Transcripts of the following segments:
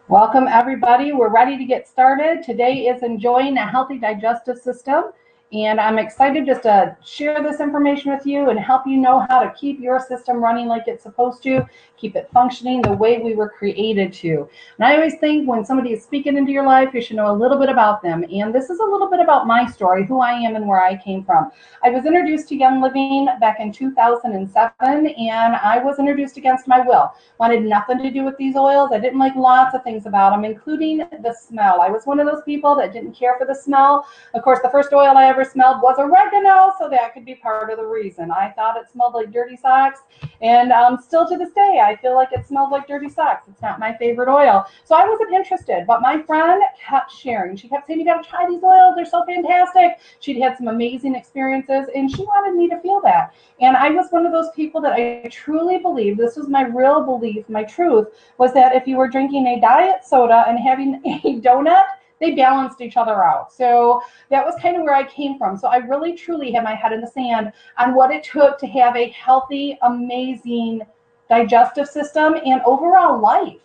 Welcome, everybody. We're ready to get started. Today is enjoying a healthy digestive system, and I'm excited just to share this information with you and help you know how to keep your system running like it's supposed to, keep it functioning the way we were created to. And I always think when somebody is speaking into your life, you should know a little bit about them. And this is a little bit about my story, who I am and where I came from. I was introduced to Young Living back in 2007, and I was introduced against my will. Wanted nothing to do with these oils. I didn't like lots of things about them, including the smell. I was one of those people that didn't care for the smell. Of course, the first oil I ever smelled was oregano, so that could be part of the reason. I thought it smelled like dirty socks, and still to this day, I feel like it smells like dirty socks. It's not my favorite oil. So I wasn't interested, but my friend kept sharing. She kept saying, you got to try these oils. They're so fantastic. She'd had some amazing experiences, and she wanted me to feel that. And I was one of those people that I truly believed, this was my real belief, my truth, was that if you were drinking a diet soda and having a donut, they balanced each other out. So that was kind of where I came from. So I really, truly had my head in the sand on what it took to have a healthy, amazing digestive system and overall life.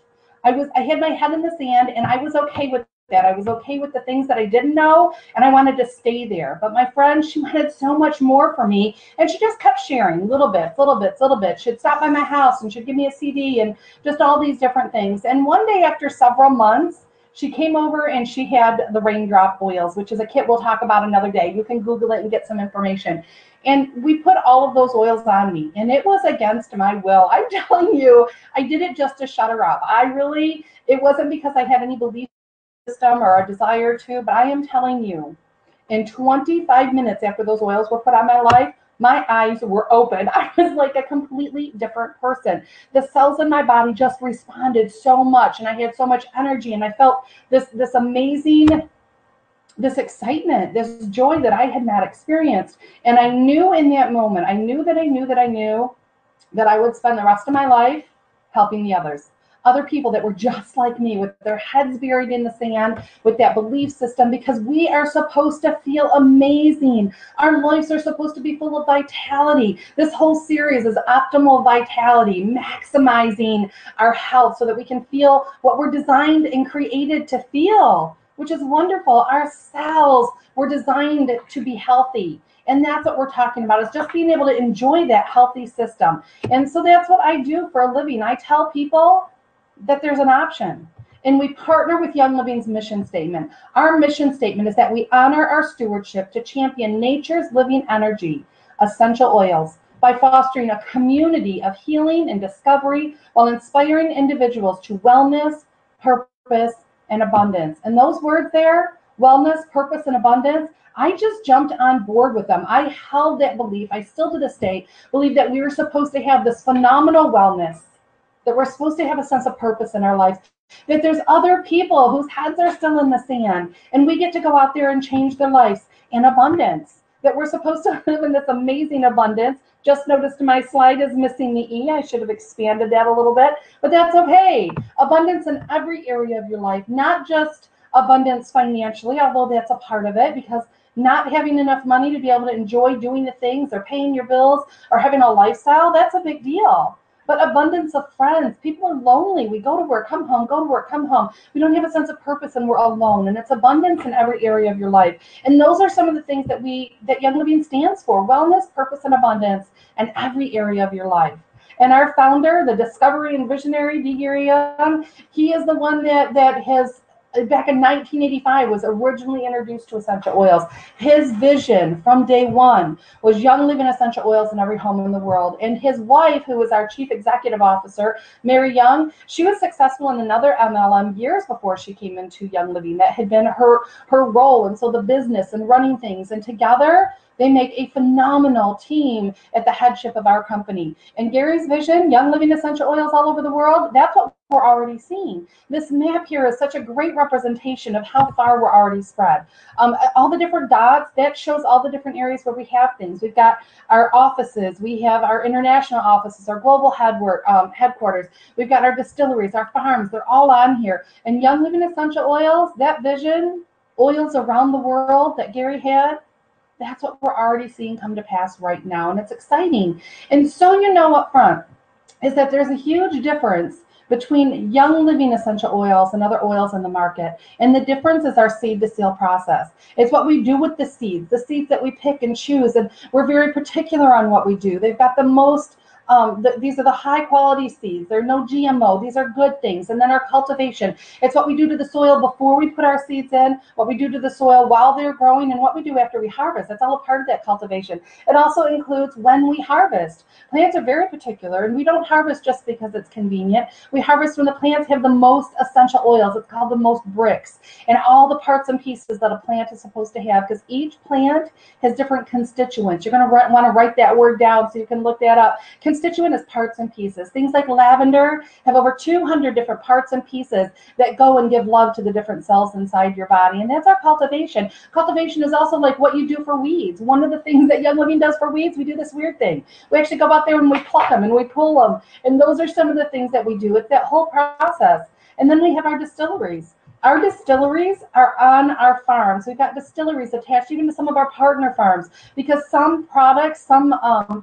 I had my head in the sand, and I was okay with that. I was okay with the things that I didn't know, and I wanted to stay there. But my friend, she wanted so much more for me, and she just kept sharing little bits, little bits, little bits. She'd stop by my house, and she'd give me a CD and just all these different things. And one day, after several months, she came over and she had the raindrop oils, which is a kit we'll talk about another day. You can Google it and get some information. And we put all of those oils on me, and it was against my will. I'm telling you, I did it just to shut her up. It wasn't because I had any belief system or a desire to, but I am telling you, in 25 minutes after those oils were put on my life, my eyes were open. I was like a completely different person. The cells in my body just responded so much, and I had so much energy, and I felt this amazing, this excitement, this joy that I had not experienced. And I knew in that moment, I knew that I would spend the rest of my life helping the others. Other people that were just like me, with their heads buried in the sand, with that belief system, because we are supposed to feel amazing. Our lives are supposed to be full of vitality. This whole series is optimal vitality, maximizing our health so that we can feel what we're designed and created to feel, which is wonderful. Our cells were designed to be healthy. And that's what we're talking about, is just being able to enjoy that healthy system. And so that's what I do for a living. I tell people that there's an option. And we partner with Young Living's mission statement. Our mission statement is that we honor our stewardship to champion nature's living energy, essential oils, by fostering a community of healing and discovery while inspiring individuals to wellness, purpose, and abundance. And those words there, wellness, purpose, and abundance, I just jumped on board with them. I held that belief. I still to this day believe that we were supposed to have this phenomenal wellness, that we're supposed to have a sense of purpose in our life, that there's other people whose heads are still in the sand, and we get to go out there and change their lives, in abundance, that we're supposed to live in this amazing abundance. Just noticed my slide is missing the E. I should have expanded that a little bit, but that's okay. Abundance in every area of your life, not just abundance financially, although that's a part of it, because not having enough money to be able to enjoy doing the things or paying your bills or having a lifestyle, that's a big deal. But abundance of friends. People are lonely. We go to work, come home, go to work, come home. We don't have a sense of purpose, and we're alone. And it's abundance in every area of your life. And those are some of the things that Young Living stands for: wellness, purpose, and abundance in every area of your life. And our founder, the discovery and visionary, Digestion, he is the one that has, back in 1985, was originally introduced to essential oils. His vision from day one was Young Living essential oils in every home in the world. And his wife, who was our chief executive officer, Mary Young, she was successful in another MLM years before she came into Young Living. That had been her role. And so the business and running things, and together they make a phenomenal team at the headship of our company. And Gary's vision, Young Living essential oils all over the world, that's what we're already seeing. This map here is such a great representation of how far we're already spread. All the different dots, that shows all the different areas where we have things. We've got our offices, we have our international offices, our global headquarters, we've got our distilleries, our farms, they're all on here. And Young Living essential oils, that vision, oils around the world that Gary had, that's what we're already seeing come to pass right now, and it's exciting. And so you know up front, is that there's a huge difference between Young Living essential oils and other oils in the market. And the difference is our seed to seal process. It's what we do with the seeds that we pick and choose. And we're very particular on what we do. They've got the most these are the high quality seeds. They're no GMO. These are good things. And then our cultivation. It's what we do to the soil before we put our seeds in, what we do to the soil while they're growing, and what we do after we harvest. That's all a part of that cultivation. It also includes when we harvest. Plants are very particular, and we don't harvest just because it's convenient. We harvest when the plants have the most essential oils. It's called the most bricks, and all the parts and pieces that a plant is supposed to have, because each plant has different constituents. You're going to want to write that word down so you can look that up. Constituent is parts and pieces. Things like lavender have over 200 different parts and pieces that go and give love to the different cells inside your body, and that's our cultivation. Cultivation is also like what you do for weeds. One of the things that Young Living does for weeds, we do this weird thing. We actually go out there and we pluck them and we pull them, and those are some of the things that we do. It's that whole process. And then we have our distilleries. Our distilleries are on our farms. We've got distilleries attached even to some of our partner farms, because some products, some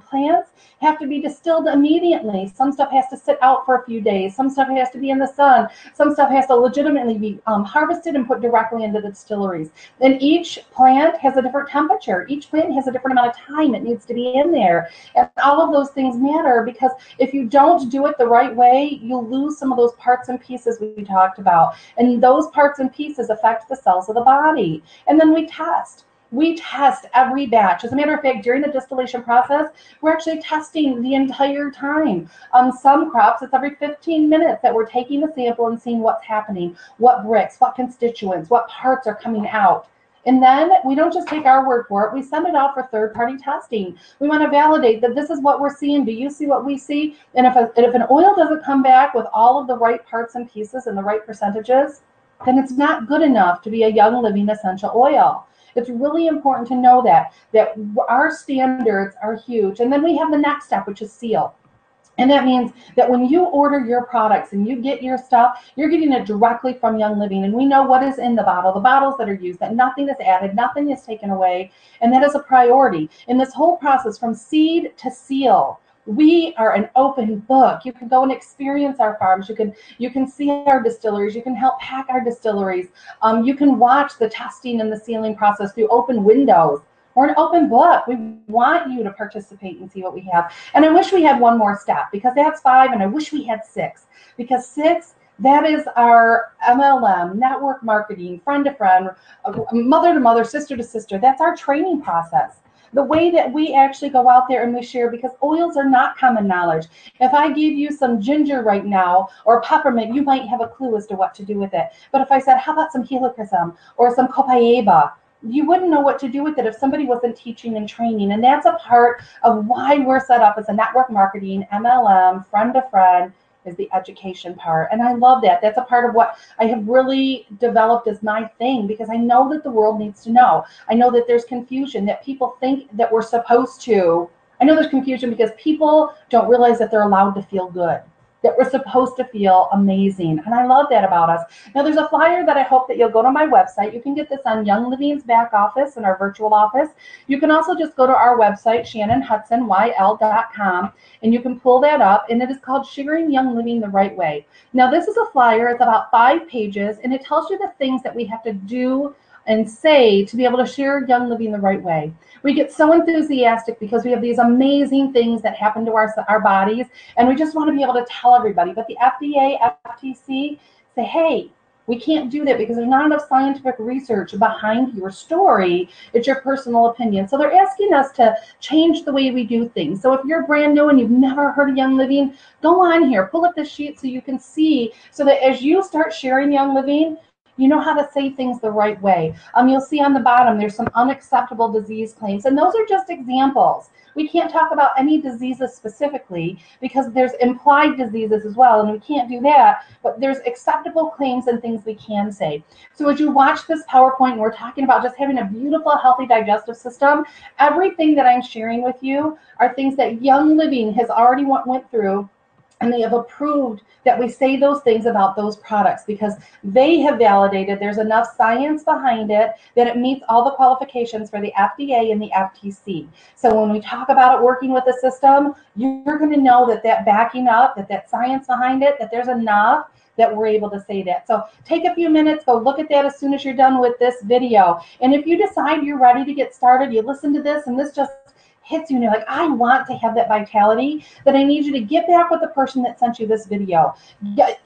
plants have to be distilled immediately. Some stuff has to sit out for a few days. Some stuff has to be in the sun. Some stuff has to legitimately be harvested and put directly into the distilleries. And each plant has a different temperature. Each plant has a different amount of time it needs to be in there. And all of those things matter, because if you don't do it the right way, you'll lose some of those parts and pieces we talked about. And those parts and pieces affect the cells of the body. And then we test. We test every batch. As a matter of fact, during the distillation process, we're actually testing the entire time. On some crops, it's every 15 minutes that we're taking the sample and seeing what's happening, what bricks, what constituents, what parts are coming out. And then we don't just take our word for it, we send it out for third-party testing. We want to validate that this is what we're seeing. Do you see what we see? And if an oil doesn't come back with all of the right parts and pieces and the right percentages, then it's not good enough to be a Young Living essential oil. It's really important to know that our standards are huge. And then we have the next step, which is seal. And that means that when you order your products and you get your stuff, you're getting it directly from Young Living. And we know what is in the bottles that are used, that nothing is added, nothing is taken away. And that is a priority. In this whole process, from seed to seal, we are an open book. You can go and experience our farms. You can see our distilleries. You can help pack our distilleries. You can watch the testing and the sealing process through open windows. We're an open book. We want you to participate and see what we have. And I wish we had one more step, because that's 5, and I wish we had 6, because 6, that is our MLM, network marketing, friend to friend, mother to mother, sister to sister. That's our training process. The way that we actually go out there and we share, because oils are not common knowledge. If I give you some ginger right now or peppermint, you might have a clue as to what to do with it. But if I said, how about some helichrysum or some copaiba, you wouldn't know what to do with it if somebody wasn't teaching and training. And that's a part of why we're set up as a network marketing, MLM, friend to friend, is the education part. And I love that. That's a part of what I have really developed as my thing, because I know that the world needs to know. I know that there's confusion, that people think that we're supposed to. I know there's confusion because people don't realize that they're allowed to feel good, that we're supposed to feel amazing. And I love that about us. Now, there's a flyer that I hope that you'll go to my website. You can get this on Young Living's back office in our virtual office. You can also just go to our website, ShannonHudsonYL.com, and you can pull that up, and it is called Sharing Young Living the Right Way. Now, this is a flyer. It's about 5 pages, and it tells you the things that we have to do and say to be able to share Young Living the right way. We get so enthusiastic because we have these amazing things that happen to our bodies, and we just want to be able to tell everybody. But the FDA, FTC say, hey, we can't do that because there's not enough scientific research behind your story. It's your personal opinion. So they're asking us to change the way we do things. So if you're brand new and you've never heard of Young Living, go on here, pull up the sheet so you can see, so that as you start sharing Young Living, you know how to say things the right way. You'll see on the bottom, there's some unacceptable disease claims, and those are just examples. We can't talk about any diseases specifically because there's implied diseases as well, and we can't do that, but there's acceptable claims and things we can say. So as you watch this PowerPoint, and we're talking about just having a beautiful, healthy digestive system, everything that I'm sharing with you are things that Young Living has already went through and they have approved that we say those things about those products because they have validated there's enough science behind it that it meets all the qualifications for the FDA and the FTC. So when we talk about it working with the system, you're going to know that that backing up, that science behind it, that there's enough that we're able to say that. So take a few minutes, go look at that as soon as you're done with this video. And if you decide you're ready to get started, you listen to this and this just hits you and you're like, I want to have that vitality, then I need you to get back with the person that sent you this video.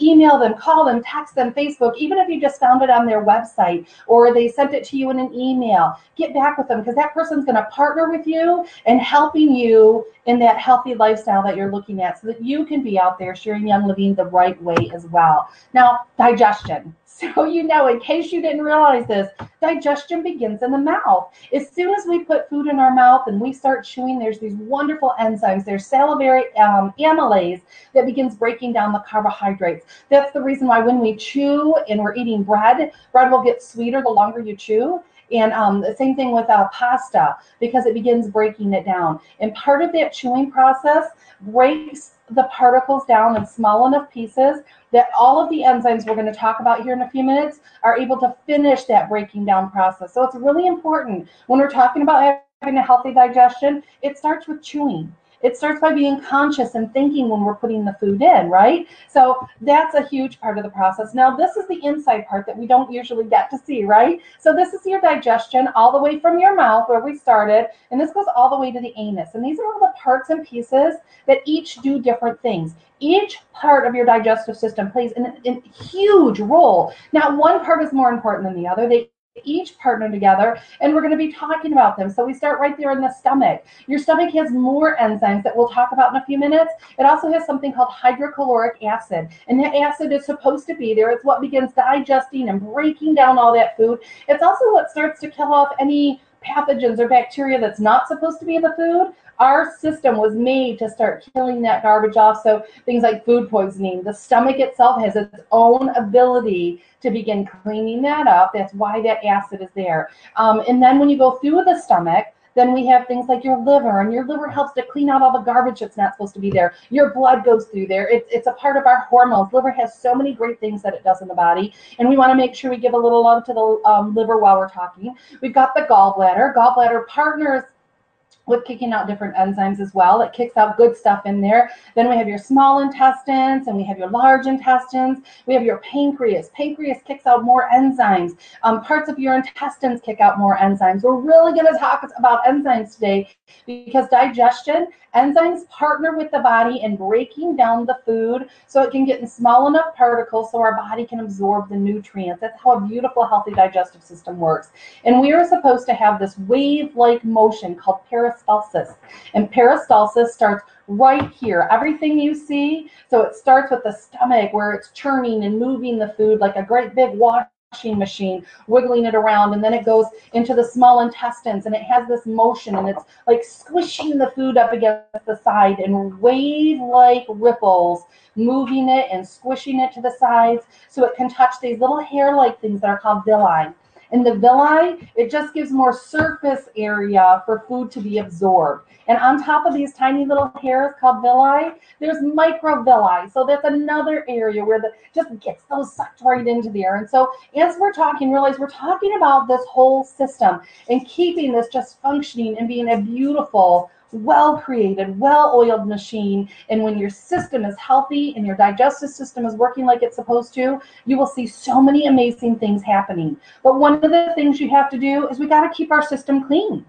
Email them, call them, text them, Facebook, even if you just found it on their website or they sent it to you in an email, get back with them because that person's going to partner with you and helping you in that healthy lifestyle that you're looking at so that you can be out there sharing Young Living the right way as well. Now, digestion. So you know, in case you didn't realize this, digestion begins in the mouth. As soon as we put food in our mouth and we start chewing, there's these wonderful enzymes. There's salivary amylase that begins breaking down the carbohydrates. That's the reason why when we chew and we're eating bread will get sweeter the longer you chew. And the same thing with pasta, because it begins breaking it down. And part of that chewing process breaks the particles down in small enough pieces that all of the enzymes we're going to talk about here in a few minutes are able to finish that breaking down process. So it's really important when we're talking about having a healthy digestion, it starts with chewing. It starts by being conscious and thinking when we're putting the food in, right? So that's a huge part of the process. Now, this is the inside part that we don't usually get to see, right? So this is your digestion all the way from your mouth where we started, and this goes all the way to the anus. And these are all the parts and pieces that each do different things. Each part of your digestive system plays a huge role. Now, one part is more important than the other. They each partner together, and we're going to be talking about them. So we start right there in the stomach. Your stomach has more enzymes that we'll talk about in a few minutes. It also has something called hydrochloric acid, and that acid is supposed to be there. It's what begins digesting and breaking down all that food. It's also what starts to kill off any pathogens or bacteria that's not supposed to be in the food. Our system was made to start killing that garbage off. So things like food poisoning, the stomach itself has its own ability to begin cleaning that up. That's why that acid is there. And then when you go through the stomach, then we have things like your liver, and your liver helps to clean out all the garbage that's not supposed to be there. Your blood goes through there. It's a part of our hormones. Liver has so many great things that it does in the body, and we want to make sure we give a little love to the liver while we're talking. We've got the gallbladder. Gallbladder partners with kicking out different enzymes as well. It kicks out good stuff in there. Then we have your small intestines, and we have your large intestines. We have your pancreas. Pancreas kicks out more enzymes. Parts of your intestines kick out more enzymes. We're really going to talk about enzymes today because digestion, enzymes partner with the body in breaking down the food so it can get in small enough particles so our body can absorb the nutrients. That's how a beautiful, healthy digestive system works. And we are supposed to have this wave-like motion called peristalsis. And peristalsis starts right here. Everything you see, so it starts with the stomach where it's churning and moving the food like a great big washing machine, wiggling it around, and then it goes into the small intestines, and it has this motion, and it's like squishing the food up against the side and wave-like ripples, moving it and squishing it to the sides so it can touch these little hair-like things that are called villi. And the villi, it just gives more surface area for food to be absorbed. And on top of these tiny little hairs called villi, there's microvilli. So that's another area where the just gets those sucked right into there. And so as we're talking, realize we're talking about this whole system and keeping this just functioning and being a beautiful, well-created, well-oiled machine. And when your system is healthy and your digestive system is working like it's supposed to, you will see so many amazing things happening. But one of the things you have to do is we got to keep our system clean.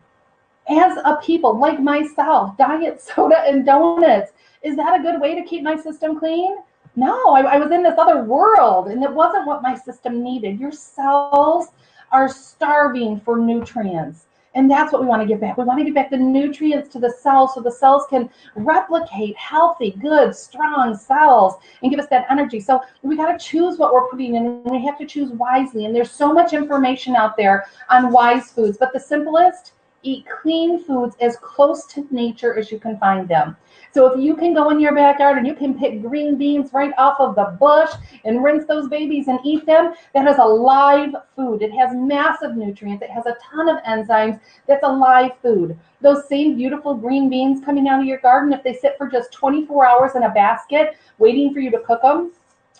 As a people like myself, diet soda and donuts, is that a good way to keep my system clean? No, I was in this other world, and it wasn't what my system needed. Your cells are starving for nutrients. And that's what we want to give back. We want to give back the nutrients to the cells so the cells can replicate healthy, good, strong cells and give us that energy. So we got to choose what we're putting in, and we have to choose wisely. And there's so much information out there on wise foods. But the simplest, Eat clean foods as close to nature as you can find them. So if you can go in your backyard and you can pick green beans right off of the bush and rinse those babies and eat them, that is a live food. It has massive nutrients. It has a ton of enzymes. That's a live food. Those same beautiful green beans coming out of your garden, if they sit for just 24 hours in a basket waiting for you to cook them,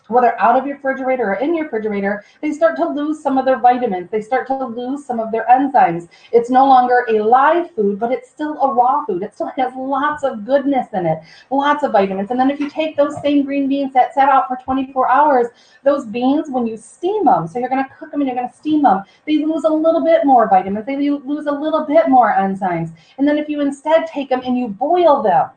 whether out of your refrigerator or in your refrigerator, they start to lose some of their vitamins. They start to lose some of their enzymes. It's no longer a live food, but it's still a raw food. It still has lots of goodness in it, lots of vitamins. And then if you take those same green beans that sat out for 24 hours, those beans, when you steam them, so you're going to cook them and you're going to steam them, they lose a little bit more vitamins. They lose a little bit more enzymes. And then if you instead take them and you boil them,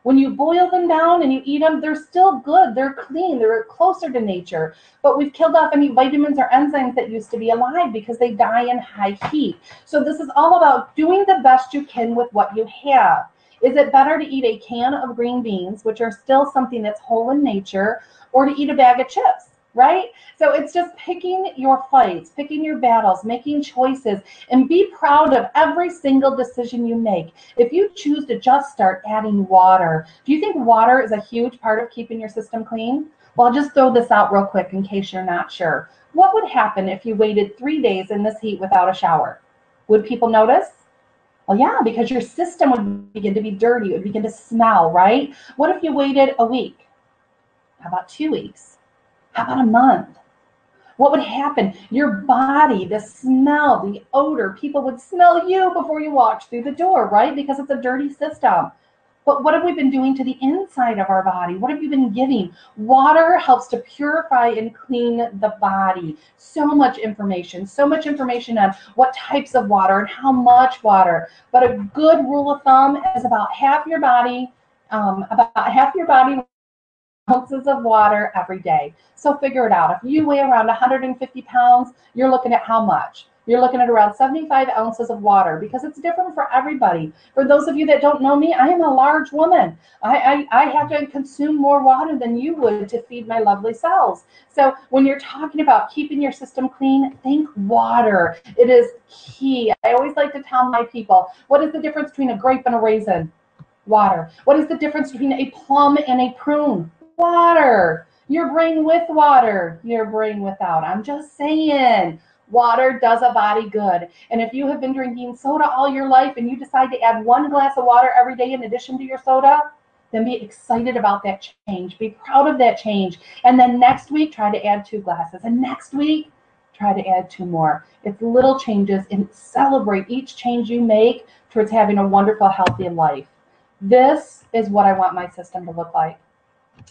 when you boil them down and you eat them, they're still good. They're clean. They're closer to nature. But we've killed off any vitamins or enzymes that used to be alive because they die in high heat. So this is all about doing the best you can with what you have. Is it better to eat a can of green beans, which are still something that's whole in nature, or to eat a bag of chips? Right? So it's just picking your fights, picking your battles, making choices, and be proud of every single decision you make. If you choose to just start adding water, do you think water is a huge part of keeping your system clean? Well, I'll just throw this out real quick in case you're not sure. What would happen if you waited 3 days in this heat without a shower? Would people notice? Well, yeah, because your system would begin to be dirty. It would begin to smell, right? What if you waited a week? How about 2 weeks? How about a month? What would happen? Your body, the smell, the odor, people would smell you before you walked through the door, right? Because it's a dirty system. But what have we been doing to the inside of our body? What have you been giving? Water helps to purify and clean the body. So much information on what types of water and how much water. But a good rule of thumb is about half your body ounces of water every day. So figure it out. If you weigh around 150 pounds, you're looking at how much? You're looking at around 75 ounces of water because it's different for everybody. For those of you that don't know me, I am a large woman. I have to consume more water than you would to feed my lovely cells. So when you're talking about keeping your system clean, think water. It is key. I always like to tell my people, what is the difference between a grape and a raisin? Water. What is the difference between a plum and a prune? Water. Your brain with water, your brain without. I'm just saying, water does a body good. And if you have been drinking soda all your life and you decide to add 1 glass of water every day in addition to your soda, then be excited about that change. Be proud of that change. And then next week, try to add 2 glasses. And next week, try to add 2 more. It's little changes, and celebrate each change you make towards having a wonderful, healthy life. This is what I want my system to look like.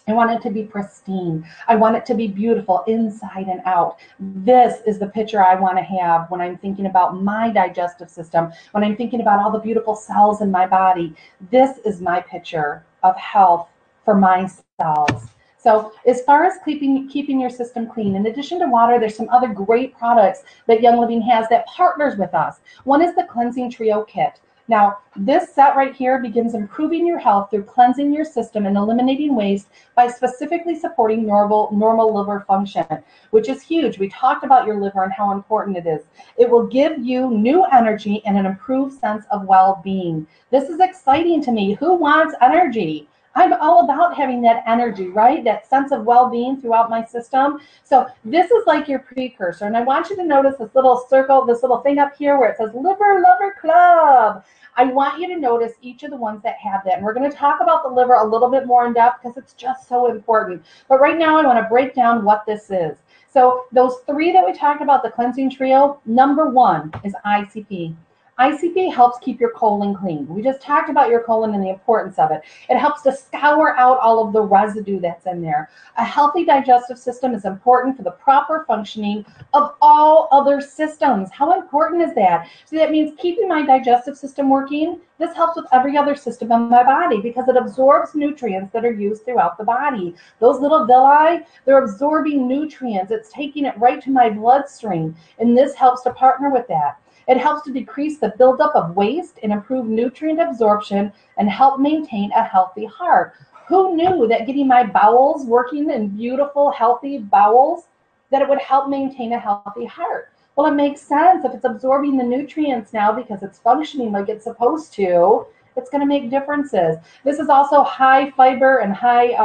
I want it to be pristine. I want it to be beautiful inside and out. This is the picture I want to have when I'm thinking about my digestive system, when I'm thinking about all the beautiful cells in my body. This is my picture of health for my cells. So as far as keeping your system clean, in addition to water, there's some other great products that Young Living has that partners with us. One is the Cleansing Trio Kit. Now, this set right here begins improving your health through cleansing your system and eliminating waste by specifically supporting normal liver function, which is huge. We talked about your liver and how important it is. It will give you new energy and an improved sense of well-being. This is exciting to me. Who wants energy? I'm all about having that energy, right? That sense of well-being throughout my system. So this is like your precursor. And I want you to notice this little circle, this little thing up here where it says Liver Lover Club. I want you to notice each of the ones that have that. And we're going to talk about the liver a little bit more in depth because it's just so important. But right now I want to break down what this is. So those 3 that we talked about, the cleansing trio, number 1 is ICP. ICP helps keep your colon clean. We just talked about your colon and the importance of it. It helps to scour out all of the residue that's in there. A healthy digestive system is important for the proper functioning of all other systems. How important is that? So that means keeping my digestive system working. This helps with every other system in my body because it absorbs nutrients that are used throughout the body. Those little villi, they're absorbing nutrients. It's taking it right to my bloodstream, and this helps to partner with that. It helps to decrease the buildup of waste and improve nutrient absorption and help maintain a healthy heart. Who knew that getting my bowels working in beautiful, healthy bowels, that it would help maintain a healthy heart? Well, it makes sense. If it's absorbing the nutrients now because it's functioning like it's supposed to, it's going to make differences. This is also high fiber and high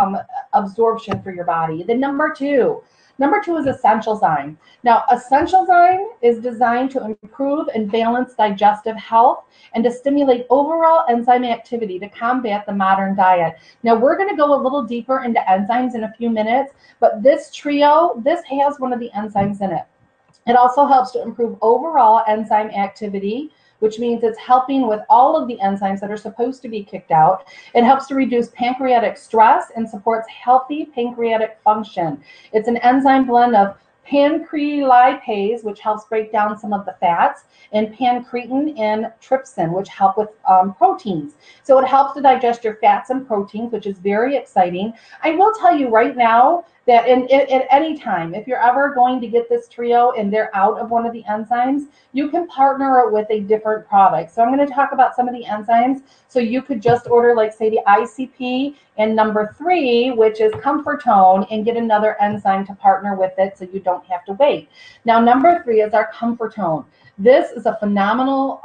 absorption for your body. Then number two is essential zyme. Now, essential zyme is designed to improve and balance digestive health and to stimulate overall enzyme activity to combat the modern diet. Now, we're going to go a little deeper into enzymes in a few minutes, but this trio, this has one of the enzymes in it. It also helps to improve overall enzyme activity, which means it's helping with all of the enzymes that are supposed to be kicked out. It helps to reduce pancreatic stress and supports healthy pancreatic function. It's an enzyme blend of pancrelipase, which helps break down some of the fats, and pancretin and trypsin, which help with proteins. So it helps to digest your fats and proteins, which is very exciting. I will tell you right now that at any time, if you're ever going to get this trio and they're out of one of the enzymes, you can partner it with a different product. So I'm going to talk about some of the enzymes. So you could just order, like, say, the ICP and number 3, which is Comfortone, and get another enzyme to partner with it so you don't have to wait. Now, number 3 is our Comfortone. This is a phenomenal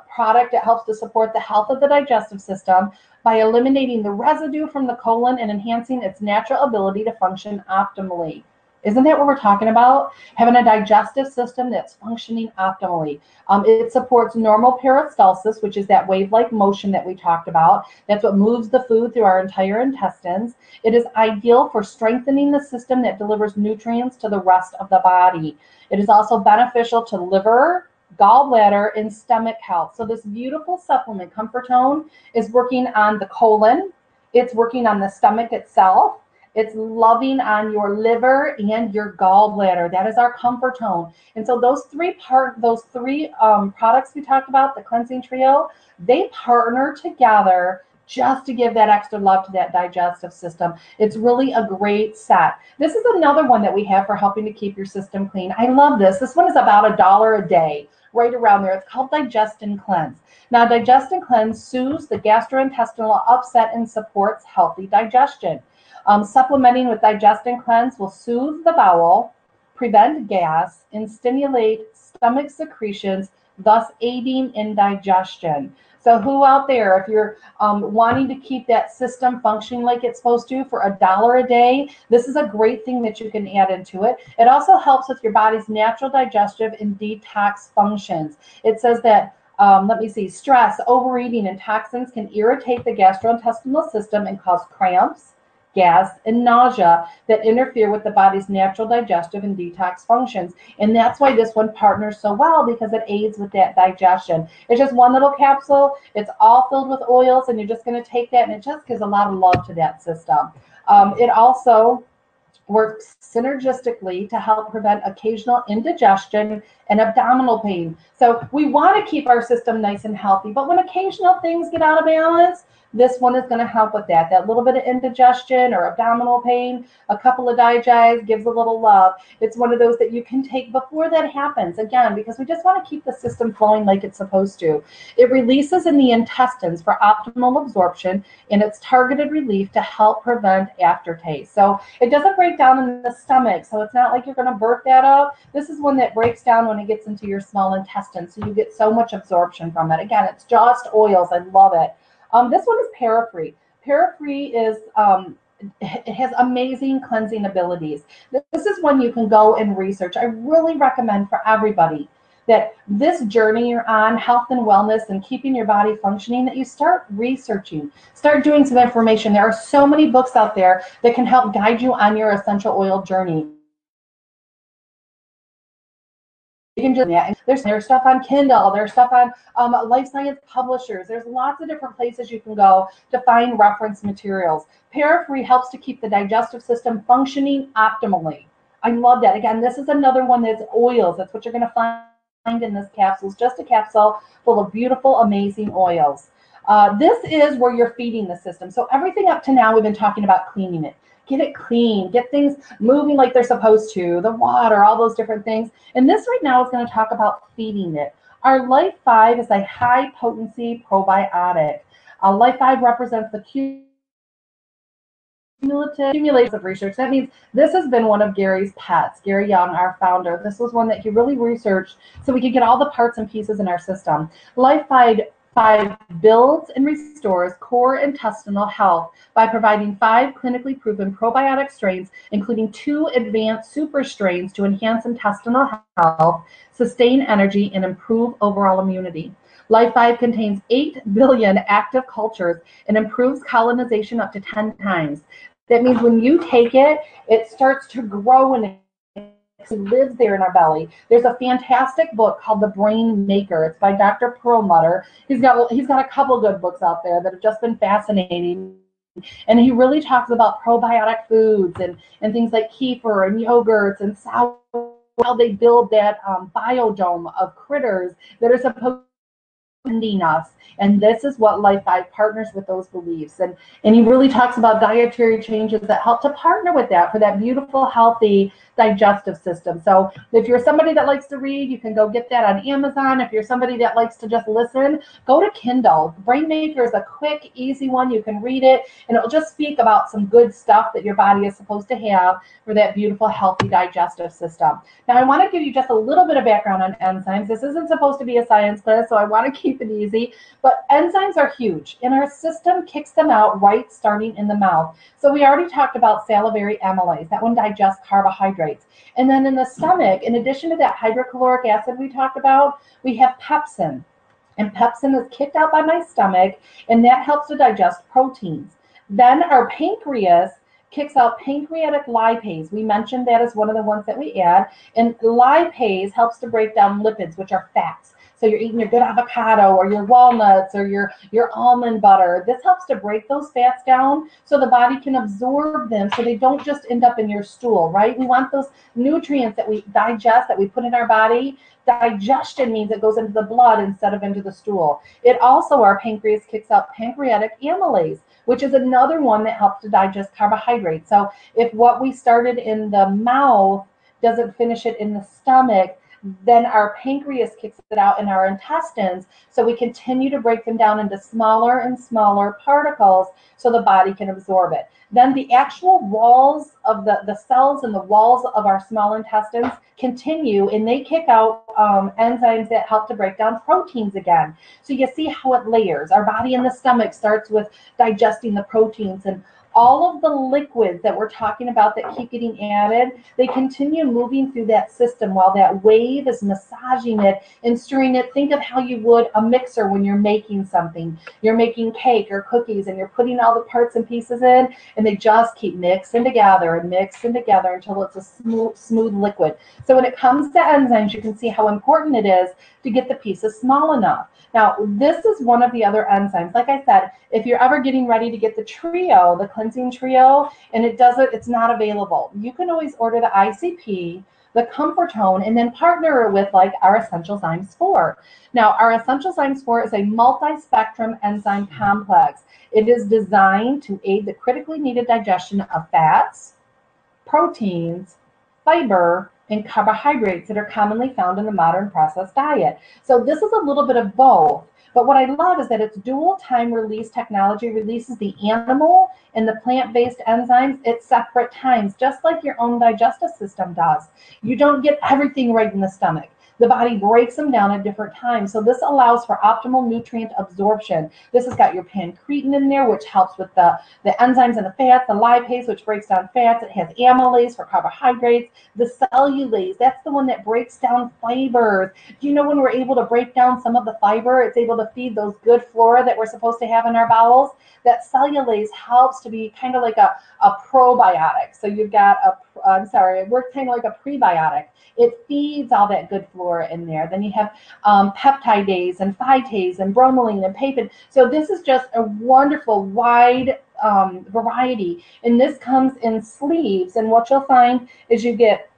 product that helps to support the health of the digestive system by eliminating the residue from the colon and enhancing its natural ability to function optimally. Isn't that what we're talking about? Having a digestive system that's functioning optimally. It supports normal peristalsis, which is that wave-like motion that we talked about. That's what moves the food through our entire intestines. It is ideal for strengthening the system that delivers nutrients to the rest of the body. It is also beneficial to liver, gallbladder, and stomach health. So this beautiful supplement, Comfortone, is working on the colon. It's working on the stomach itself. It's loving on your liver and your gallbladder. That is our Comfortone. And so those three products we talked about, the cleansing trio, they partner together just to give that extra love to that digestive system. It's really a great set. This is another one that we have for helping to keep your system clean. I love this. This one is about $1 a day, right around there. It's called Digestion Cleanse. Now, Digestion Cleanse soothes the gastrointestinal upset and supports healthy digestion. Supplementing with Digestion Cleanse will soothe the bowel, prevent gas, and stimulate stomach secretions, thus aiding in digestion. So who out there, if you're wanting to keep that system functioning like it's supposed to for $1 a day, this is a great thing that you can add into it. It also helps with your body's natural digestive and detox functions. It says that stress, overeating, and toxins can irritate the gastrointestinal system and cause cramps, gas, and nausea that interfere with the body's natural digestive and detox functions. And that's why this one partners so well, because it aids with that digestion. It's just one little capsule. It's all filled with oils, and you're just going to take that, and it just gives a lot of love to that system. It also works synergistically to help prevent occasional indigestion and abdominal pain. So we want to keep our system nice and healthy, but when occasional things get out of balance, this one is going to help with that. That little bit of indigestion or abdominal pain, a couple of digides gives a little love. It's one of those that you can take before that happens, again, because we just want to keep the system flowing like it's supposed to. It releases in the intestines for optimal absorption, and it's targeted relief to help prevent aftertaste. So it doesn't break down in the stomach, so it's not like you're going to burp that up. This is one that breaks down when it gets into your small intestine, so you get so much absorption from it. Again, it's just oils. I love it. This one is Parafree. Parafree is, it has amazing cleansing abilities. This is one you can go and research. I really recommend for everybody that this journey you're on, health and wellness and keeping your body functioning, that you start researching, start doing some information. There are so many books out there that can help guide you on your essential oil journey. You can just, there's stuff on Kindle, there's stuff on Life Science Publishers. There's lots of different places you can go to find reference materials. Parafree helps to keep the digestive system functioning optimally. I love that. Again, this is another one that's oils. That's what you're going to find in this capsule. It's just a capsule full of beautiful, amazing oils. This is where you're feeding the system. So everything up to now, we've been talking about cleaning it. Get it clean, get things moving like they're supposed to, the water, all those different things. And this right now is going to talk about feeding it. Our Life 5 is a high potency probiotic. Life 5 represents the cumulative research. That means this has been one of Gary's pets. Gary Young, our founder, this was one that he really researched so we could get all the parts and pieces in our system. Life 5 builds and restores core intestinal health by providing 5 clinically proven probiotic strains, including 2 advanced super strains to enhance intestinal health, sustain energy, and improve overall immunity. Life 5 contains 8 billion active cultures and improves colonization up to 10 times. That means when you take it, it starts to grow and it lives there in our belly. There's a fantastic book called The Brain Maker. It's by Dr. Perlmutter. He's got a couple good books out there that have just been fascinating. And he really talks about probiotic foods and things like kefir and yogurts and sour, how they build that biodome of critters that are supposed us. And this is what Life 5 partners with those beliefs. And he really talks about dietary changes that help to partner with that for that beautiful, healthy digestive system. So if you're somebody that likes to read, you can go get that on Amazon. If you're somebody that likes to just listen, go to Kindle. Brain Maker is a quick, easy one. You can read it, and it'll just speak about some good stuff that your body is supposed to have for that beautiful, healthy digestive system. Now, I want to give you just a little bit of background on enzymes. This isn't supposed to be a science class, so I want to keep it easy. But enzymes are huge, and our system kicks them out right starting in the mouth. So we already talked about salivary amylase. That one digests carbohydrates. And then in the stomach, in addition to that hydrochloric acid we talked about, we have pepsin. And pepsin is kicked out by my stomach, and that helps to digest proteins. Then our pancreas kicks out pancreatic lipase. We mentioned that as one of the ones that we add. And lipase helps to break down lipids, which are fats. So you're eating your good avocado or your walnuts or your almond butter. This helps to break those fats down so the body can absorb them so they don't just end up in your stool, right? We want those nutrients that we digest, that we put in our body. Digestion means it goes into the blood instead of into the stool. It also, our pancreas kicks out pancreatic amylase, which is another one that helps to digest carbohydrates. So if what we started in the mouth doesn't finish it in the stomach, then our pancreas kicks it out in our intestines, so we continue to break them down into smaller and smaller particles so the body can absorb it. Then the actual walls of the cells and the walls of our small intestines continue, and they kick out enzymes that help to break down proteins again. So you see how it layers. Our body in the stomach starts with digesting the proteins, and all of the liquids that we're talking about that keep getting added, they continue moving through that system while that wave is massaging it and stirring it. Think of how you would a mixer when you're making something. You're making cake or cookies, and you're putting all the parts and pieces in, and they just keep mixing together until it's a smooth liquid. So when it comes to enzymes, you can see how important it is to get the pieces small enough. Now, this is one of the other enzymes. Like I said, if you're ever getting ready to get the trio, the cleansing trio, and it's not available, you can always order the ICP, the Comfortone, and then partner with like our Essential Zymes 4. Now, our Essential Zymes 4 is a multi-spectrum enzyme complex. It is designed to aid the critically needed digestion of fats, proteins, fiber, and carbohydrates that are commonly found in the modern processed diet. So this is a little bit of both. But what I love is that its dual time release technology releases the animal and the plant-based enzymes at separate times, just like your own digestive system does. You don't get everything right in the stomach. The body breaks them down at different times. So this allows for optimal nutrient absorption. This has got your pancreatin in there, which helps with the enzymes and the fats, the lipase, which breaks down fats. It has amylase for carbohydrates. The cellulase, that's the one that breaks down fibers. Do you know when we're able to break down some of the fiber, it's able to feed those good flora that we're supposed to have in our bowels? That cellulase helps to be kind of like a probiotic. So you've got it works kind of like a prebiotic. It feeds all that good flora in there. Then you have peptidase and phytase and bromelain and papain. So this is just a wonderful wide variety. And this comes in sleeves. And what you'll find is you get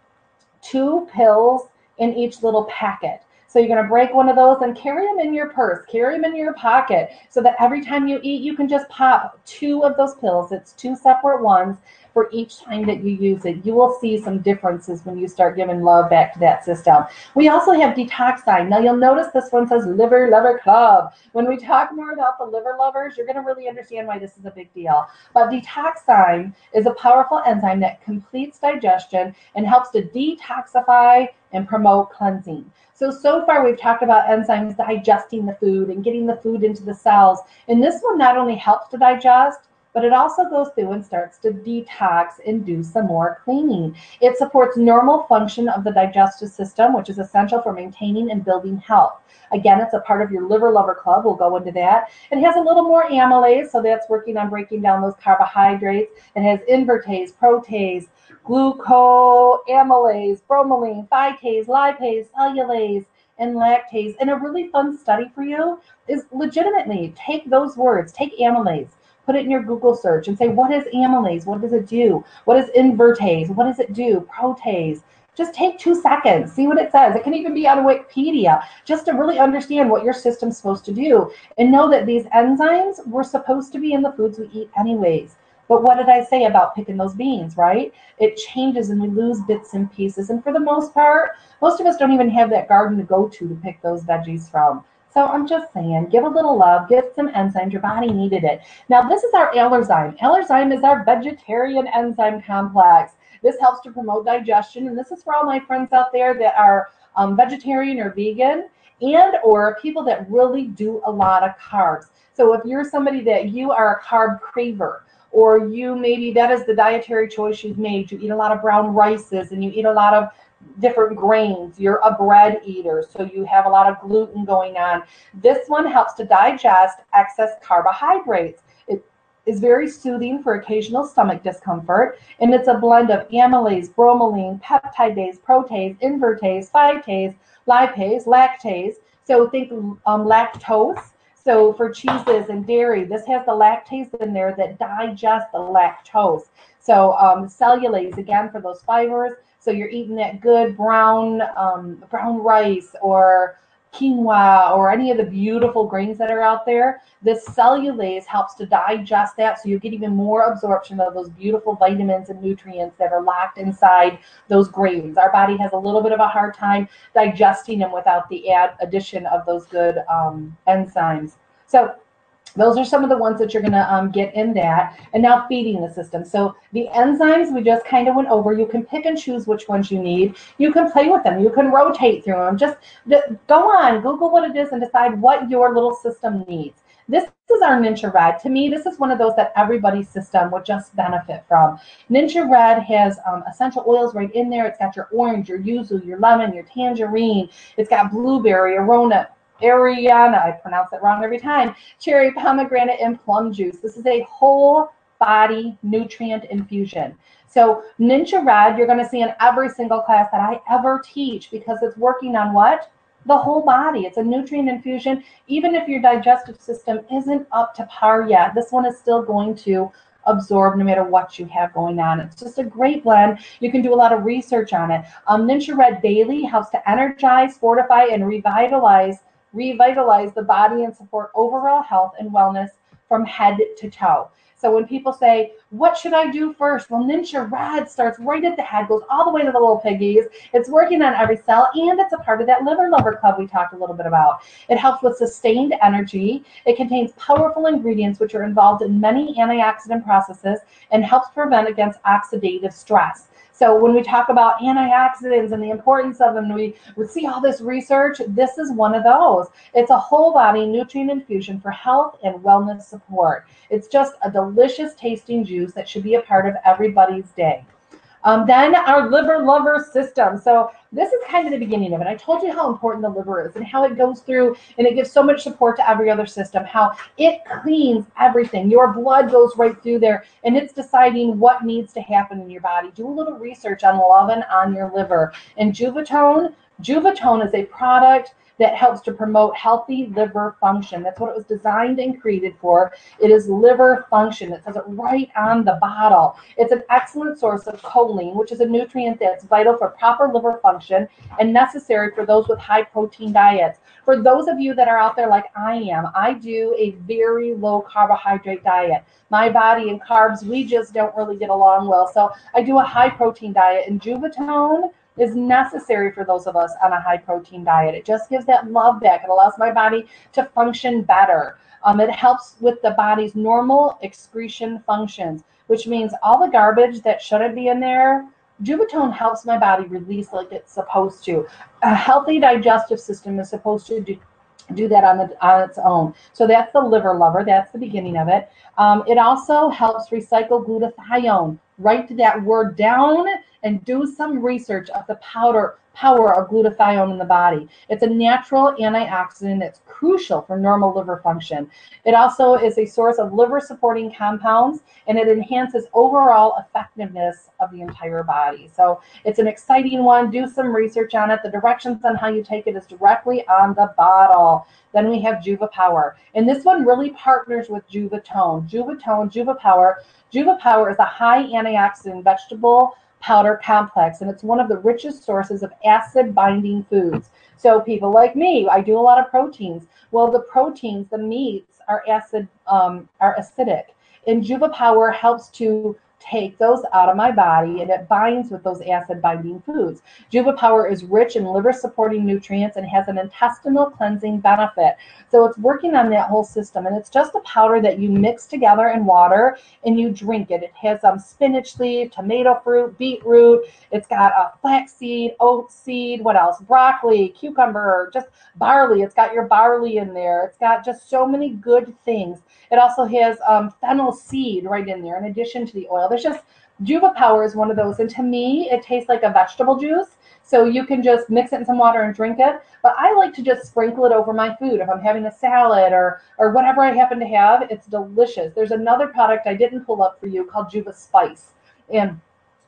2 pills in each little packet. So you're going to break one of those and carry them in your purse, carry them in your pocket, so that every time you eat, you can just pop 2 of those pills. It's 2 separate ones for each time that you use it. You will see some differences when you start giving love back to that system. We also have Detoxine. Now you'll notice this one says Liver Lover Club. When we talk more about the liver lovers, you're going to really understand why this is a big deal. But Detoxine is a powerful enzyme that completes digestion and helps to detoxify and promote cleansing. So far we've talked about enzymes digesting the food and getting the food into the cells. And this one not only helps to digest, but it also goes through and starts to detox and do some more cleaning. It supports normal function of the digestive system, which is essential for maintaining and building health. Again, it's a part of your Liver Lover Club. We'll go into that. It has a little more amylase, so that's working on breaking down those carbohydrates. It has invertase, protease, glucoamylase, bromelain, phytase, lipase, cellulase, and lactase. And a really fun study for you is legitimately take those words, take amylase, put it in your Google search and say, what is amylase? What does it do? What is invertase? What does it do? Protease. Just take 2 seconds, see what it says. It can even be on Wikipedia, just to really understand what your system's supposed to do. And know that these enzymes were supposed to be in the foods we eat anyways. But what did I say about picking those beans, right? It changes and we lose bits and pieces. And for the most part, most of us don't even have that garden to go to pick those veggies from. So I'm just saying, give a little love, give some enzymes. Your body needed it. Now, this is our Allerzyme. Allerzyme is our vegetarian enzyme complex. This helps to promote digestion, and this is for all my friends out there that are vegetarian or vegan, and or people that really do a lot of carbs. So if you're somebody that you are a carb craver, or you maybe that is the dietary choice you've made, you eat a lot of brown rices and you eat a lot of different grains, you're a bread eater, so you have a lot of gluten going on. This one helps to digest excess carbohydrates. It is very soothing for occasional stomach discomfort, and it's a blend of amylase, bromelain, peptidase, protease, invertase, phytase, lipase, lactase. So think lactose. So for cheeses and dairy, this has the lactase in there that digests the lactose. So cellulase, again, for those fibers. So you're eating that good brown rice or quinoa or any of the beautiful grains that are out there. This cellulase helps to digest that, so you get even more absorption of those beautiful vitamins and nutrients that are locked inside those grains. Our body has a little bit of a hard time digesting them without the addition of those good enzymes. So those are some of the ones that you're going to get in that. And now feeding the system. So the enzymes we just kind of went over. You can pick and choose which ones you need. You can play with them. You can rotate through them. Just go on, Google what it is and decide what your little system needs. This is our Ninja Red. To me, this is one of those that everybody's system would just benefit from. Ninja Red has essential oils right in there. It's got your orange, your yuzu, your lemon, your tangerine. It's got blueberry, Ariana, I pronounce it wrong every time, cherry, pomegranate, and plum juice. This is a whole body nutrient infusion. So Ninja Red, you're going to see in every single class that I ever teach, because it's working on what? The whole body. It's a nutrient infusion. Even if your digestive system isn't up to par yet, this one is still going to absorb no matter what you have going on. It's just a great blend. You can do a lot of research on it. Ninja Red Daily helps to energize, fortify, and revitalize the body and support overall health and wellness from head to toe. So when people say, what should I do first? Well, Ninja Red starts right at the head, goes all the way to the little piggies. It's working on every cell, and it's a part of that Liver Lover Club we talked a little bit about. It helps with sustained energy. It contains powerful ingredients which are involved in many antioxidant processes and helps prevent against oxidative stress. So when we talk about antioxidants and the importance of them, we see all this research. This is one of those. It's a whole body nutrient infusion for health and wellness support. It's just a delicious tasting juice that should be a part of everybody's day. Then our liver lover system. So this is kind of the beginning of it. I told you how important the liver is and how it goes through and it gives so much support to every other system, how it cleans everything. Your blood goes right through there and it's deciding what needs to happen in your body. Do a little research on loving on your liver. And Juvatone is a product that helps to promote healthy liver function. That's what it was designed and created for. It is liver function. It says it right on the bottle. It's an excellent source of choline, which is a nutrient that's vital for proper liver function and necessary for those with high protein diets. For those of you that are out there like I am, I do a very low carbohydrate diet. My body and carbs, we just don't really get along well. So I do a high protein diet, and Juvatone is necessary for those of us on a high protein diet. It just gives that love back. It allows my body to function better. It helps with the body's normal excretion functions, which means all the garbage that shouldn't be in there, Juvatone helps my body release like it's supposed to. A healthy digestive system is supposed to do that on its own. So that's the liver lover. That's the beginning of it. It also helps recycle glutathione. Write that word down and do some research of the power of glutathione in the body. It's a natural antioxidant that's crucial for normal liver function. It also is a source of liver supporting compounds, and it enhances overall effectiveness of the entire body. So it's an exciting one. Do some research on it. The directions on how you take it is directly on the bottle. Then we have JuvaPower, and this one really partners with Juvatone. JuvaPower. JuvaPower is a high antioxidant vegetable powder complex, and it's one of the richest sources of acid binding foods. So people like me, I do a lot of proteins. Well, the proteins, the meats are acidic, and JuvaPower helps to take those out of my body, and it binds with those acid binding foods. JuvaPower is rich in liver supporting nutrients and has an intestinal cleansing benefit. So it's working on that whole system, and it's just a powder that you mix together in water and you drink it. It has spinach leaf, tomato fruit, beetroot. It's got a flaxseed, oat seed, what else? Broccoli, cucumber, just barley. It's got your barley in there. It's got just so many good things. It also has fennel seed right in there in addition to the oil. There's just, JuvaPower is one of those, and to me it tastes like a vegetable juice. So you can just mix it in some water and drink it. But I like to just sprinkle it over my food if I'm having a salad or whatever I happen to have. It's delicious. There's another product I didn't pull up for you called JuvaSpice, and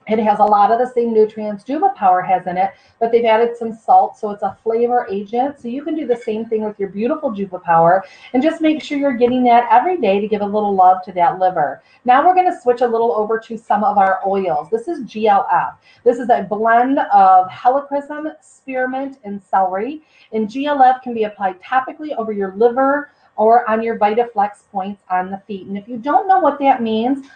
it has a lot of the same nutrients JuvaPower has in it, but they've added some salt, so it's a flavor agent. So you can do the same thing with your beautiful JuvaPower, and just make sure you're getting that every day to give a little love to that liver. Now we're going to switch a little over to some of our oils. This is GLF. This is a blend of helichrysum, spearmint, and celery. And GLF can be applied topically over your liver or on your VitaFlex points on the feet. And if you don't know what that means,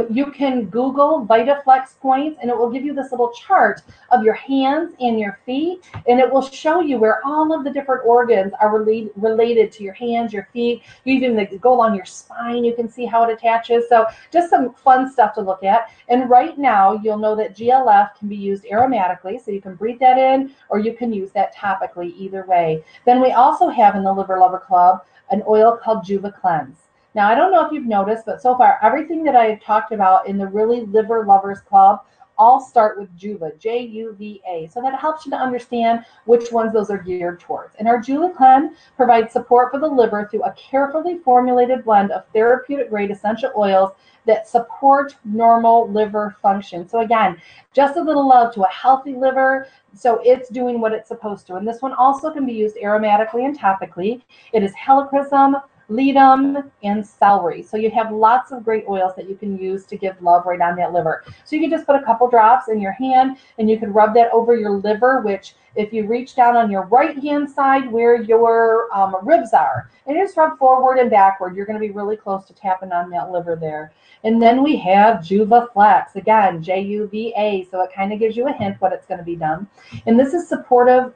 you can Google VitaFlex points, and it will give you this little chart of your hands and your feet, and it will show you where all of the different organs are related to your hands, your feet. You even go along your spine. You can see how it attaches. So just some fun stuff to look at. And right now, you'll know that GLF can be used aromatically, so you can breathe that in, or you can use that topically, either way. Then we also have in the Liver Lover Club an oil called JuvaCleanse. Now, I don't know if you've noticed, but so far, everything that I have talked about in the Really Liver Lovers Club all start with Juva, J-U-V-A, so that helps you to understand which ones those are geared towards. And our JuvaCleanse provides support for the liver through a carefully formulated blend of therapeutic-grade essential oils that support normal liver function. So again, just a little love to a healthy liver, so it's doing what it's supposed to. And this one also can be used aromatically and topically. It is helichrysum, ledum, and celery. So you have lots of great oils that you can use to give love right on that liver. So you can just put a couple drops in your hand, and you can rub that over your liver, which if you reach down on your right hand side where your ribs are, and just rub forward and backward, you're going to be really close to tapping on that liver there. And then we have JuvaFlex, again, J-U-V-A, so it kind of gives you a hint what it's going to be done. And this is supportive,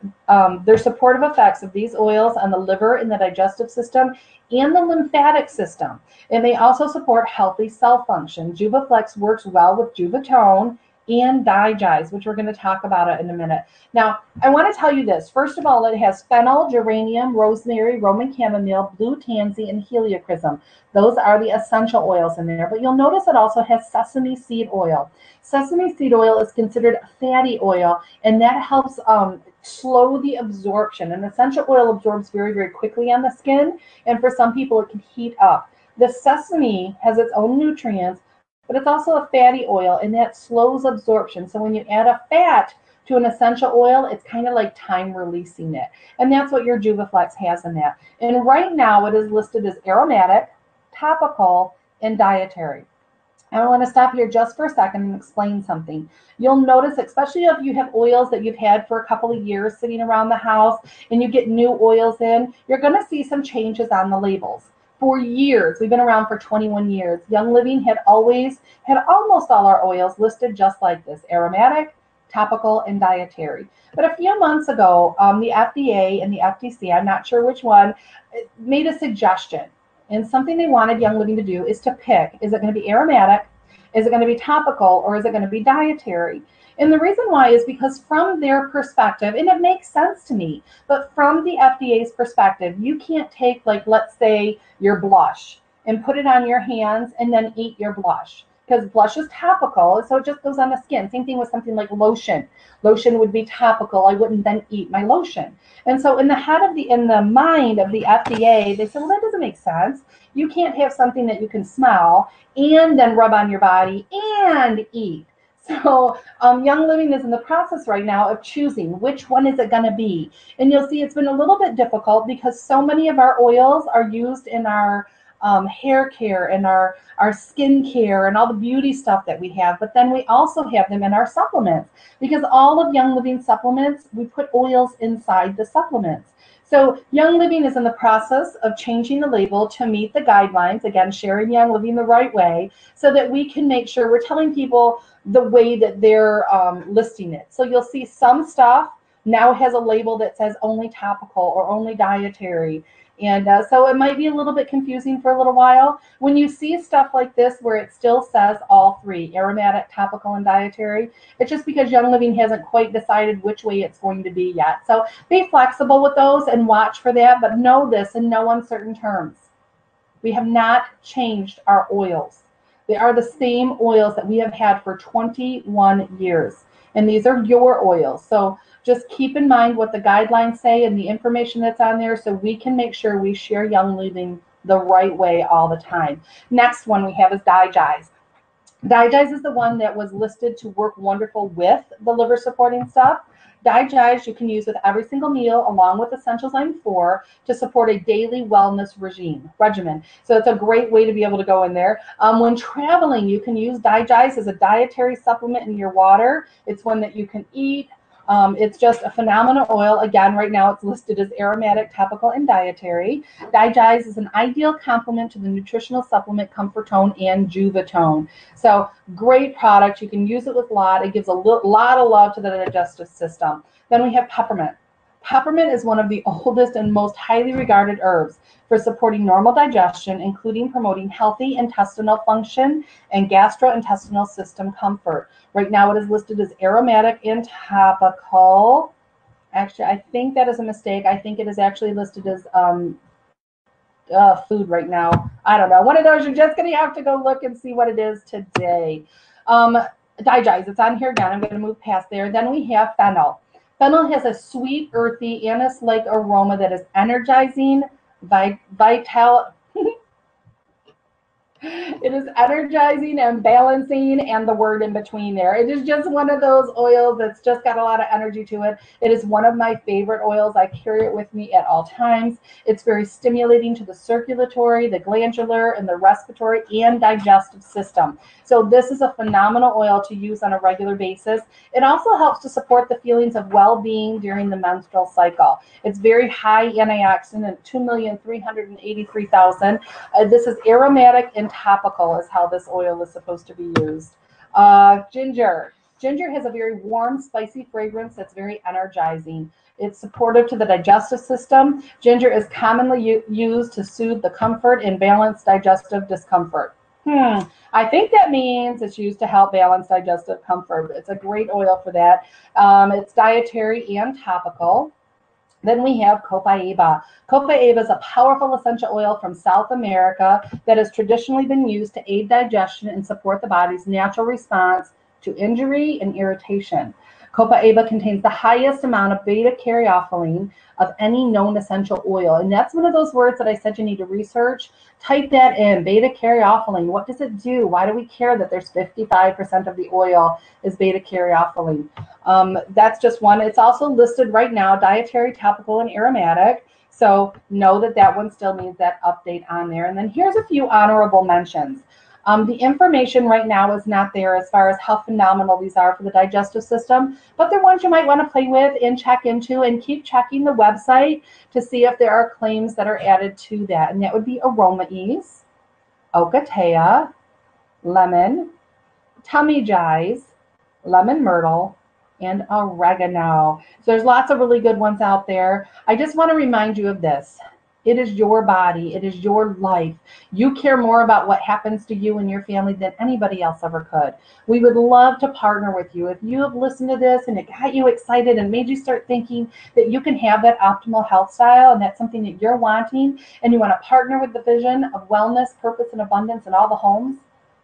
there's supportive effects of these oils on the liver and the digestive system and the lymphatic system. And they also support healthy cell function. JuvaFlex works well with Juvatone and Digest, which we're going to talk about it in a minute. Now, I want to tell you this. First of all, it has fennel, geranium, rosemary, Roman chamomile, blue tansy, and helichrysum. Those are the essential oils in there. But you'll notice it also has sesame seed oil. Sesame seed oil is considered a fatty oil, and that helps slow the absorption. And essential oil absorbs very, very quickly on the skin, and for some people, it can heat up. The sesame has its own nutrients, but it's also a fatty oil, and that slows absorption. So when you add a fat to an essential oil, it's kind of like time releasing it. And that's what your Juvaflex has in that. And right now it is listed as aromatic, topical, and dietary. I want to stop here just for a second and explain something. You'll notice, especially if you have oils that you've had for a couple of years sitting around the house and you get new oils in, you're going to see some changes on the labels. For years, we've been around for 21 years, Young Living had almost all our oils listed just like this: aromatic, topical, and dietary. But a few months ago, the FDA and the FTC, I'm not sure which one, made a suggestion. And something they wanted Young Living to do is to pick, is it going to be aromatic, is it going to be topical, or is it going to be dietary? And the reason why is because from their perspective, and it makes sense to me, but from the FDA's perspective, you can't take, like, let's say your blush and put it on your hands and then eat your blush, because blush is topical, so it just goes on the skin. Same thing with something like lotion. Lotion would be topical. I wouldn't then eat my lotion. And so in the mind of the FDA, they said, well, that doesn't make sense. You can't have something that you can smell and then rub on your body and eat. So Young Living is in the process right now of choosing which one is it going to be. And you'll see it's been a little bit difficult because so many of our oils are used in our hair care and our skin care and all the beauty stuff that we have, but then we also have them in our supplements, because all of Young Living supplements, we put oils inside the supplements. So Young Living is in the process of changing the label to meet the guidelines, again, sharing Young Living the right way, so that we can make sure we're telling people the way that they're listing it. So you'll see some stuff now has a label that says only topical or only dietary. And so it might be a little bit confusing for a little while. When you see stuff like this where it still says all three, aromatic, topical, and dietary, it's just because Young Living hasn't quite decided which way it's going to be yet. So be flexible with those and watch for that, but know this in no uncertain terms. We have not changed our oils. They are the same oils that we have had for 21 years. And these are your oils. So just keep in mind what the guidelines say and the information that's on there, so we can make sure we share Young Living the right way all the time. Next one we have is Digest. Digest is the one that was listed to work wonderful with the liver supporting stuff. Digest you can use with every single meal along with Essentialzyme 4 to support a daily wellness regimen. So it's a great way to be able to go in there. When traveling, you can use Digest as a dietary supplement in your water. It's one that you can eat. It's just a phenomenal oil. Again, right now it's listed as aromatic, topical, and dietary. Digest is an ideal complement to the nutritional supplement Comfortone and Juvatone. So great product. You can use it with a lot. It gives a lot of love to the digestive system. Then we have peppermint. Peppermint is one of the oldest and most highly regarded herbs for supporting normal digestion, including promoting healthy intestinal function and gastrointestinal system comfort. Right now it is listed as aromatic and topical. Actually, I think that is a mistake. I think it is actually listed as food right now. I don't know. One of those, you're just going to have to go look and see what it is today. Digest, it's on here again. I'm going to move past there. Then we have fennel. Fennel has a sweet, earthy, anise-like aroma that is energizing, vital. It is energizing and balancing, and the word in between there. It is just one of those oils that's just got a lot of energy to it. It is one of my favorite oils. I carry it with me at all times. It's very stimulating to the circulatory, the glandular, and the respiratory and digestive system. So this is a phenomenal oil to use on a regular basis. It also helps to support the feelings of well-being during the menstrual cycle. It's very high antioxidant, 2,383,000. This is aromatic and topical is how this oil is supposed to be used. Ginger. Ginger has a very warm, spicy fragrance that's very energizing. It's supportive to the digestive system. Ginger is commonly used to soothe the comfort and balance digestive discomfort. I think that means it's used to help balance digestive comfort. It's a great oil for that. It's dietary and topical. Then we have copaiba. Copaiba is a powerful essential oil from South America that has traditionally been used to aid digestion and support the body's natural response to injury and irritation. Copaiba contains the highest amount of beta-caryophyllene of any known essential oil. And that's one of those words that I said you need to research. Type that in, beta-caryophyllene. What does it do? Why do we care that there's 55% of the oil is beta-caryophyllene? That's just one. It's also listed right now, dietary, topical, and aromatic. So know that that one still needs that update on there. And then here's a few honorable mentions. The information right now is not there as far as how phenomenal these are for the digestive system, but they're ones you might want to play with and check into, and keep checking the website to see if there are claims that are added to that. And that would be aroma-ease, ocotea, lemon, tummy jize, lemon myrtle, and oregano. So there's lots of really good ones out there. I just want to remind you of this. It is your body. It is your life. You care more about what happens to you and your family than anybody else ever could. We would love to partner with you. If you have listened to this and it got you excited and made you start thinking that you can have that optimal health style and that's something that you're wanting, and you want to partner with the vision of wellness, purpose, and abundance in all the homes,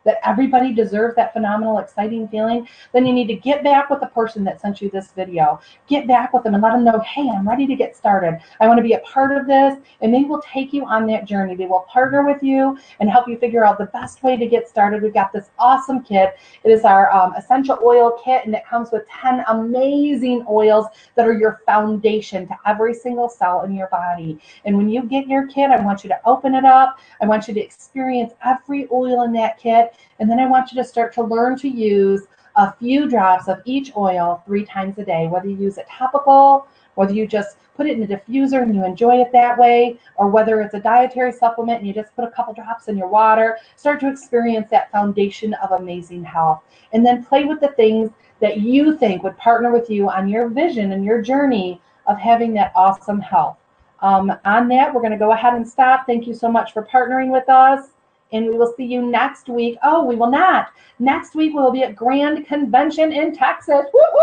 that everybody deserves that phenomenal, exciting feeling, then you need to get back with the person that sent you this video. Get back with them and let them know, hey, I'm ready to get started. I want to be a part of this, and they will take you on that journey. They will partner with you and help you figure out the best way to get started. We've got this awesome kit. It is our essential oil kit, and it comes with 10 amazing oils that are your foundation to every single cell in your body. And when you get your kit, I want you to open it up. I want you to experience every oil in that kit. And then I want you to start to learn to use a few drops of each oil 3 times a day, whether you use it topical, whether you just put it in a diffuser and you enjoy it that way, or whether it's a dietary supplement and you just put a couple drops in your water. Start to experience that foundation of amazing health. And then play with the things that you think would partner with you on your vision and your journey of having that awesome health. On that, we're going to go ahead and stop. Thank you so much for partnering with us. And we will see you next week. Oh, we will not. Next week, we'll be at Grand Convention in Texas. Woo woo!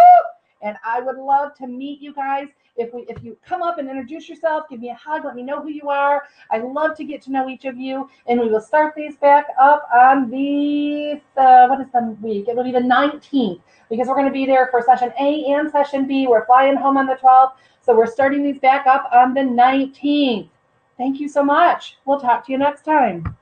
And I would love to meet you guys. If you come up and introduce yourself, give me a hug, let me know who you are. I love to get to know each of you. And we will start these back up on the, what is the week? It will be the 19th, because we're going to be there for session A and session B. We're flying home on the 12th. So we're starting these back up on the 19th. Thank you so much. We'll talk to you next time.